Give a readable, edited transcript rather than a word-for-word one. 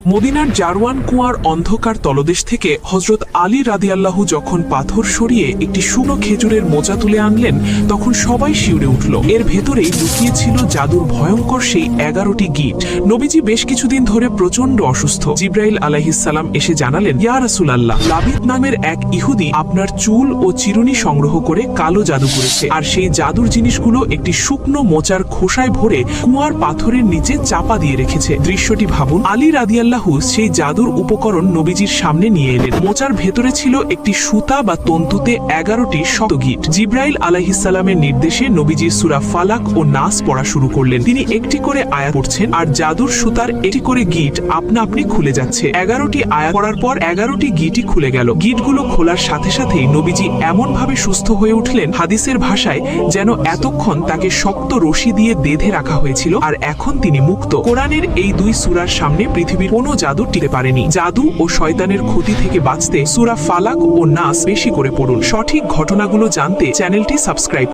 মদিনার জারওয়ান কুয়ার অন্ধকার তলদেশ থেকে হযরত আলী রাদিয়াল্লাহু যখন পাথর সরিয়ে একটি শুকনো খেজুরের মোচা তুলে আনলেন, তখন সবাই শিউরে উঠল। এর ভেতরেই লুকিয়ে ছিল জাদুর ভয়ঙ্কর সেই 11টি গিট। নবীজি বেশ কিছুদিন ধরে প্রচন্ড অসুস্থ। জিব্রাইল আলাইহিস সালাম এসে জানালেন, ইয়া রাসূলুল্লাহ, লাবিদ নামের এক ইহুদি আপনার চুল ও চিরুনি সংগ্রহ করে কালো জাদু করেছে, আর সেই জাদুর জিনিসগুলো একটি শুকনো মোচার খোসায় ভরে কুয়ার পাথরের নিচে চাপা দিয়ে রেখেছে। দৃশ্যটি ভাবুন। আলী রাদিয়াল্লাহু সেই জাদুর উপকরণ নবীজির সামনে নিয়ে এলেন। মোচার ভেতরে ছিল একটি সুতা বা তন্তুতে 11টি শক্ত গিট। জিব্রাইল আলাইহিস সালামের নির্দেশে নবীজি সূরা ফালাক ও নাস পড়া শুরু করলেন। তিনি একটি করে আয়াত পড়ছেন, আর জাদুর সুতার একটি করে গিট আপনা আপনি খুলে যাচ্ছে। 11টি আয়াত পড়ার পর 11টি গিটই খুলে গেল। গিটগুলো খোলার সাথে সাথেই নবীজি এমন ভাবে সুস্থ হয়ে উঠলেন, হাদিসের ভাষায় যেন এতক্ষণ তাকে শক্ত রশি দিয়ে বেঁধে রাখা হয়েছিল, আর এখন তিনি মুক্ত। কোরআনের এই দুই সূরার সামনে পৃথিবীর কোনো জাদু টিকে পারেনি। জাদু ও শয়তানের ক্ষতি থেকে বাঁচতে সূরা ফালাক ও নাস বেশি করে পড়ুন। সঠিক ঘটনাগুলো জানতে চ্যানেলটি সাবস্ক্রাইব